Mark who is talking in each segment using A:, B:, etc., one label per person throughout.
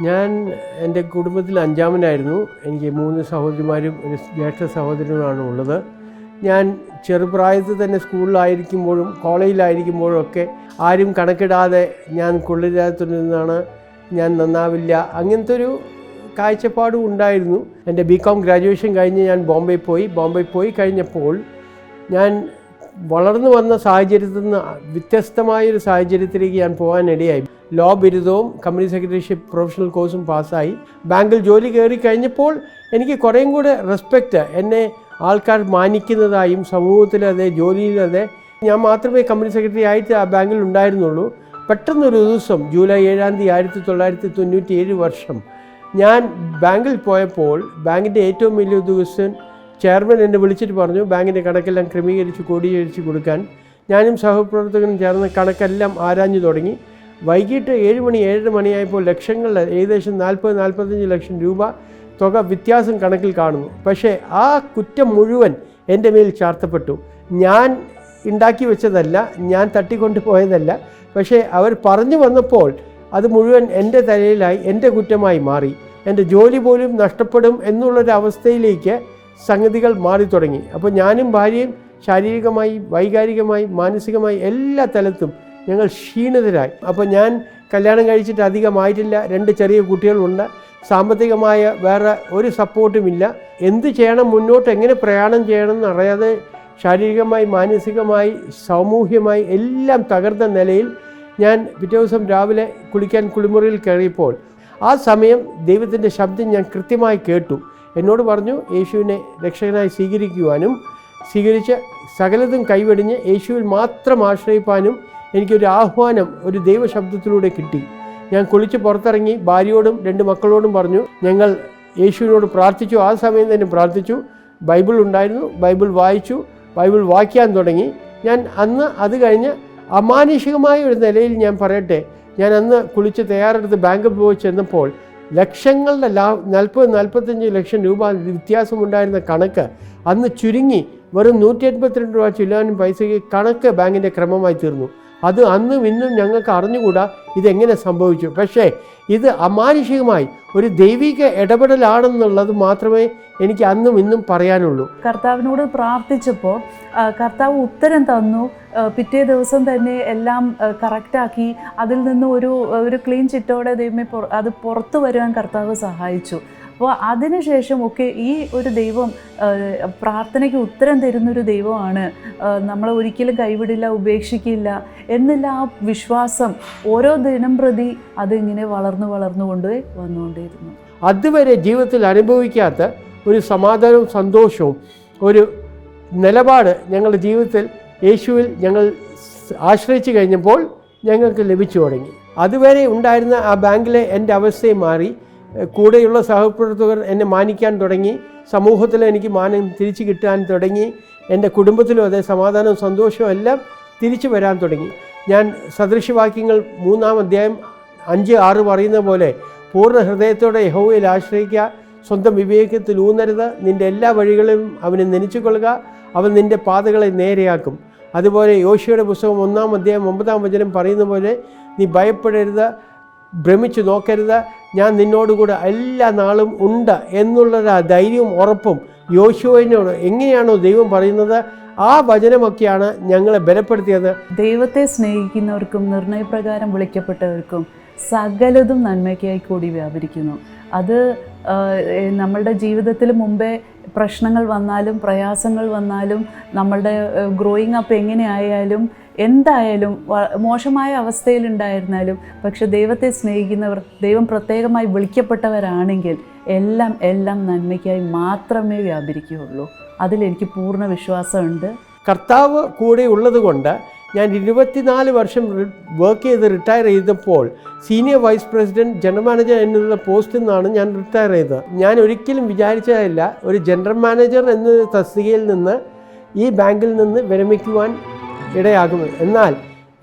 A: ഞാൻ എൻ്റെ കുടുംബത്തിൽ അഞ്ചാമനായിരുന്നു. എനിക്ക് 3 സഹോദരിമാരും ഒരു ജ്യേഷ്ഠ സഹോദരനുമാണ് ഉള്ളത്. ഞാൻ ചെറുപ്രായത്തിൽ തന്നെ സ്കൂളിലായിരിക്കുമ്പോഴും കോളേജിലായിരിക്കുമ്പോഴും ഒക്കെ ആരും കണക്കിടാതെ ഞാൻ കൊള്ളിരാത്തുനിന്നാണ്, ഞാൻ നന്നാവില്ല, അങ്ങനത്തെ ഒരു കാഴ്ചപ്പാടും ഉണ്ടായിരുന്നു. എൻ്റെ BCom ഗ്രാജുവേഷൻ കഴിഞ്ഞ് ഞാൻ ബോംബെ പോയി കഴിഞ്ഞപ്പോൾ ഞാൻ വളർന്നു വന്ന സാഹചര്യത്തിൽ നിന്ന് വ്യത്യസ്തമായൊരു സാഹചര്യത്തിലേക്ക് ഞാൻ പോകാനിടയായി. ലോ ബിരുദവും കമ്പനി സെക്രട്ടറിഷിപ്പ് പ്രൊഫഷണൽ കോഴ്സും പാസ്സായി ബാങ്കിൽ ജോലി കയറി കഴിഞ്ഞപ്പോൾ എനിക്ക് കുറേയും കൂടെ റെസ്പെക്റ്റ്, എന്നെ ആൾക്കാർ മാനിക്കുന്നതായും സമൂഹത്തിലതെ ജോലിയിലതെ. ഞാൻ മാത്രമേ കമ്പനി സെക്രട്ടറി ആയിട്ട് ആ ബാങ്കിൽ ഉണ്ടായിരുന്നുള്ളൂ. പെട്ടെന്നൊരു ദിവസം ജൂലൈ 7 1997 വർഷം ഞാൻ ബാങ്കിൽ പോയപ്പോൾ ബാങ്കിൻ്റെ ഏറ്റവും വലിയ ഉദ്യോഗസ്ഥൻ ചെയർമാൻ എന്നെ വിളിച്ചിട്ട് പറഞ്ഞു, ബാങ്കിൻ്റെ കണക്കെല്ലാം ക്രമീകരിച്ച് കൊടുക്കാൻ. ഞാനും സഹപ്രവർത്തകനും ചേർന്ന് കണക്കെല്ലാം ആരാഞ്ഞു തുടങ്ങി. വൈകിട്ട് 7 മണിയായപ്പോൾ ലക്ഷങ്ങളുടെ ഏകദേശം 40-45 ലക്ഷം രൂപ തുക വ്യത്യാസം കണക്കിൽ കാണുന്നു. പക്ഷേ ആ കുറ്റം മുഴുവൻ എൻ്റെ മേൽ ചാർത്തപ്പെട്ടു. ഞാൻ ഉണ്ടാക്കി വെച്ചതല്ല, ഞാൻ തട്ടിക്കൊണ്ട് പോയതല്ല. പക്ഷേ അവർ പറഞ്ഞു വന്നപ്പോൾ അത് മുഴുവൻ എൻ്റെ തലയിലായി, എൻ്റെ കുറ്റമായി മാറി. എൻ്റെ ജോലി പോലും നഷ്ടപ്പെടും എന്നുള്ളൊരവസ്ഥയിലേക്ക് സംഗതികൾ മാറി തുടങ്ങി. അപ്പോൾ ഞാനും ഭാര്യയും ശാരീരികമായി, വൈകാരികമായി, മാനസികമായി എല്ലാ തലത്തും ഞങ്ങൾ ക്ഷീണിതരായി. അപ്പോൾ ഞാൻ കല്യാണം കഴിച്ചിട്ട് അധികമായിട്ടില്ല, 2 ചെറിയ കുട്ടികളുണ്ട്. സാമ്പത്തികമായ വേറെ ഒരു സപ്പോർട്ടുമില്ല. എന്ത് ചെയ്യണം, മുന്നോട്ട് എങ്ങനെ പ്രയാണം ചെയ്യണം എന്നറിയാതെ ശാരീരികമായി, മാനസികമായി, സാമൂഹ്യമായി എല്ലാം തകർന്ന നിലയിൽ ഞാൻ പിറ്റേ ദിവസം രാവിലെ കുളിക്കാൻ കുളിമുറിയിൽ കയറിയപ്പോൾ ആ സമയം ദൈവത്തിൻ്റെ ശബ്ദം ഞാൻ കൃത്യമായി കേട്ടു. എന്നോട് പറഞ്ഞു യേശുവിനെ രക്ഷകനായി സ്വീകരിക്കുവാനും സ്വീകരിച്ച് സകലതും കൈവെടിഞ്ഞ് യേശുവിൽ മാത്രം ആശ്രയിപ്പാനും എനിക്കൊരു ആഹ്വാനം ഒരു ദൈവശബ്ദത്തിലൂടെ കിട്ടി. ഞാൻ കുളിച്ച് പുറത്തിറങ്ങി ഭാര്യയോടും 2 മക്കളോടും പറഞ്ഞു, ഞങ്ങൾ യേശുവിനോട് പ്രാർത്ഥിച്ചു. ആ സമയം തന്നെ പ്രാർത്ഥിച്ചു. ബൈബിൾ ഉണ്ടായിരുന്നു, ബൈബിൾ വായിച്ചു, ബൈബിൾ വായിക്കാൻ തുടങ്ങി. ഞാൻ അന്ന് അത് കഴിഞ്ഞ് അമാനുഷികമായ ഒരു നിലയിൽ ഞാൻ പറയട്ടെ, ഞാൻ അന്ന് കുളിച്ച് തയ്യാറെടുത്ത് ബാങ്കിൽ പോയി ചെന്നപ്പോൾ ലക്ഷങ്ങളുടെ 40-45 ലക്ഷം രൂപ വ്യത്യാസമുണ്ടായിരുന്ന കണക്ക് അന്ന് ചുരുങ്ങി വെറും 182 രൂപ ചൊല്ലാനും പൈസയ്ക്ക് കണക്ക് ബാങ്കിൻ്റെ ക്രമമായി തീർന്നു. അത് അന്നും ഇന്നും ഞങ്ങൾക്ക് അറിഞ്ഞുകൂടാ ഇതെങ്ങനെ സംഭവിച്ചു. പക്ഷേ ഇത് അമാനുഷികമായി ഒരു ദൈവിക ഇടപെടലാണെന്നുള്ളത് മാത്രമേ എനിക്ക് അന്നും ഇന്നും പറയാനുള്ളൂ.
B: കർത്താവിനോട് പ്രാർത്ഥിച്ചപ്പോൾ കർത്താവ് ഉത്തരം തന്നു. പിറ്റേ ദിവസം തന്നെ എല്ലാം കറക്റ്റാക്കി അതിൽ നിന്ന് ഒരു ക്ലീൻ ചിറ്റോടെ ദൈവമേ അത് പുറത്തു വരുവാൻ കർത്താവ് സഹായിച്ചു. അപ്പോൾ അതിനുശേഷം ഒക്കെ ഈ ഒരു ദൈവം പ്രാർത്ഥനയ്ക്ക് ഉത്തരം തരുന്നൊരു ദൈവമാണ്. നമ്മളെ ഒരിക്കലും കൈവിടില്ല, ഉപേക്ഷിക്കില്ല എന്നുള്ള ആ വിശ്വാസം ഓരോ ദിനം പ്രതി അതിങ്ങനെ വളർന്നു വന്നുകൊണ്ടേയിരുന്നു.
A: അതുവരെ ജീവിതത്തിൽ അനുഭവിക്കാത്ത ഒരു സമാധാനവും സന്തോഷവും ഒരു നിലപാട് ഞങ്ങളുടെ ജീവിതത്തിൽ യേശുവിൽ ഞങ്ങൾ ആശ്രയിച്ചു കഴിഞ്ഞപ്പോൾ ഞങ്ങൾക്ക് ലഭിച്ചു തുടങ്ങി. അതുവരെ ഉണ്ടായിരുന്ന ആ ബാങ്കിലെ എൻ്റെ അവസ്ഥയും മാറി. കൂടെയുള്ള സഹപ്രവർത്തകർ എന്നെ മാനിക്കാൻ തുടങ്ങി. സമൂഹത്തിൽ എനിക്ക് മാനം തിരിച്ചു കിട്ടാൻ തുടങ്ങി. എൻ്റെ കുടുംബത്തിലും അതേ സമാധാനവും സന്തോഷവും എല്ലാം തിരിച്ചു വരാൻ തുടങ്ങി. ഞാൻ സദൃശവാക്യങ്ങൾ 3-ാം അധ്യായം 5-6 പറയുന്ന പോലെ പൂർണ്ണ ഹൃദയത്തോടെ യഹോവയിൽ ആശ്രയിക്കുക, സ്വന്തം വിവേകത്തിൽ ഊന്നരുത്, നിൻ്റെ എല്ലാ വഴികളിലും അവനെ നനച്ചു കൊള്ളുക, അവൻ നിൻ്റെ പാതകളെ നേരെയാക്കും. അതുപോലെ യോശുവയുടെ പുസ്തകം 1-ാം അധ്യായം 9-ാം വചനം പറയുന്ന പോലെ നീ ഭയപ്പെടരുത്, ഭ്രമിച്ചു നോക്കരുത്, ഞാൻ നിന്നോടുകൂടെ എല്ലാ നാളും ഉണ്ട് എന്നുള്ളൊരു ധൈര്യവും ഉറപ്പും യോശുവയോട് എങ്ങനെയാണോ ദൈവം പറയുന്നത് ആ വചനമൊക്കെയാണ് ഞങ്ങളെ ബലപ്പെടുത്തിയത്.
B: ദൈവത്തെ സ്നേഹിക്കുന്നവർക്കും നിർണയപ്രകാരം വിളിക്കപ്പെട്ടവർക്കും സകലതും നന്മയ്ക്കായി കൂടി വ്യാപരിക്കുന്നു. അത് നമ്മളുടെ ജീവിതത്തിൽ മുമ്പേ പ്രശ്നങ്ങൾ വന്നാലും പ്രയാസങ്ങൾ വന്നാലും നമ്മളുടെ ഗ്രോയിങ് അപ്പ് എങ്ങനെയായാലും എന്തായാലും മോശമായ അവസ്ഥയിലുണ്ടായിരുന്നാലും പക്ഷെ ദൈവത്തെ സ്നേഹിക്കുന്നവർ, ദൈവം പ്രത്യേകമായി വിളിക്കപ്പെട്ടവരാണെങ്കിൽ എല്ലാം നന്മയ്ക്കായി മാത്രമേ വ്യാപരിക്കുകയുള്ളൂ. അതിലെനിക്ക് പൂർണ്ണ വിശ്വാസമുണ്ട്.
A: കർത്താവ് കൂടെ ഉള്ളത് കൊണ്ട് ഞാൻ 24 വർഷം വർക്ക് ചെയ്ത് റിട്ടയർ ചെയ്തപ്പോൾ senior vice president, general manager എന്നുള്ള പോസ്റ്റിൽ നിന്നാണ് ഞാൻ റിട്ടയർ ചെയ്തത്. ഞാൻ ഒരിക്കലും വിചാരിച്ചതല്ല ഒരു ജനറൽ മാനേജർ എന്ന തസ്തികയിൽ നിന്ന് ഈ ബാങ്കിൽ നിന്ന് വിരമിക്കുവാൻ ഇടയാകുന്നത്. എന്നാൽ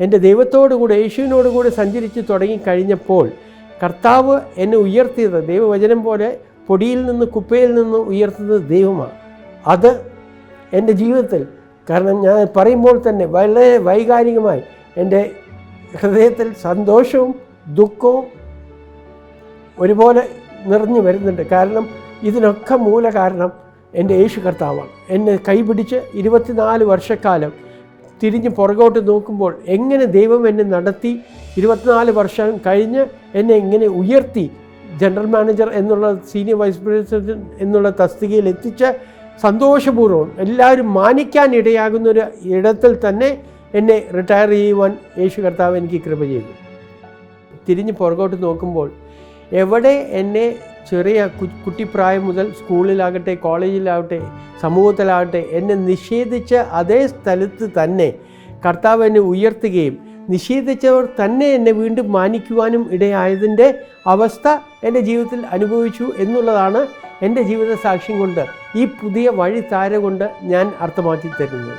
A: എൻ്റെ ദൈവത്തോടുകൂടെ യേശുവിനോടുകൂടെ സഞ്ചരിച്ച് തുടങ്ങിക്കഴിഞ്ഞപ്പോൾ കർത്താവ് എന്നെ ഉയർത്തിയത് ദൈവവചനം പോലെ പൊടിയിൽ നിന്ന് കുപ്പയിൽ നിന്ന് ഉയർത്തുന്നത് ദൈവമാണ്. അത് എൻ്റെ ജീവിതത്തിൽ, കാരണം ഞാൻ പറയുമ്പോൾ തന്നെ വളരെ വൈകാരികമായി എൻ്റെ ഹൃദയത്തിൽ സന്തോഷവും ദുഃഖവും ഒരുപോലെ നിറഞ്ഞു വരുന്നുണ്ട്. കാരണം ഇതിനൊക്കെ മൂല കാരണം എൻ്റെ യേശു കർത്താവാണ്. എന്നെ കൈപിടിച്ച് 24 വർഷക്കാലം തിരിഞ്ഞ് പുറകോട്ട് നോക്കുമ്പോൾ എങ്ങനെ ദൈവം എന്നെ നടത്തി, 24 വർഷം കഴിഞ്ഞ് എന്നെ എങ്ങനെ ഉയർത്തി ജനറൽ മാനേജർ എന്നുള്ള സീനിയർ വൈസ് പ്രസിഡന്റ് എന്നുള്ള തസ്തികയിൽ എത്തിച്ച് സന്തോഷപൂർവ്വം എല്ലാവരും മാനിക്കാൻ ഇടയാകുന്നൊരു ഇടത്തിൽ തന്നെ എന്നെ റിട്ടയർ ചെയ്യുവാൻ യേശു കർത്താവ് എനിക്ക് കൃപ ചെയ്തു. തിരിഞ്ഞ് പുറകോട്ട് നോക്കുമ്പോൾ എവിടെ എന്നെ ചെറിയ കുട്ടിപ്രായം മുതൽ സ്കൂളിലാകട്ടെ, കോളേജിലാകട്ടെ, സമൂഹത്തിലാകട്ടെ എന്നെ നിഷേധിച്ച അതേ സ്ഥലത്ത് തന്നെ കർത്താവ് എന്നെ ഉയർത്തുകയും നിഷേധിച്ചവർ തന്നെ എന്നെ വീണ്ടും മാനിക്കുവാനും ഇടയായതിൻ്റെ അവസ്ഥ എൻ്റെ ജീവിതത്തിൽ അനുഭവിച്ചു എന്നുള്ളതാണ് എൻ്റെ ജീവിത സാക്ഷ്യം കൊണ്ട്, ഈ പുതിയ വഴി താര കൊണ്ട് ഞാൻ അർത്ഥമാക്കി തരുന്നത്.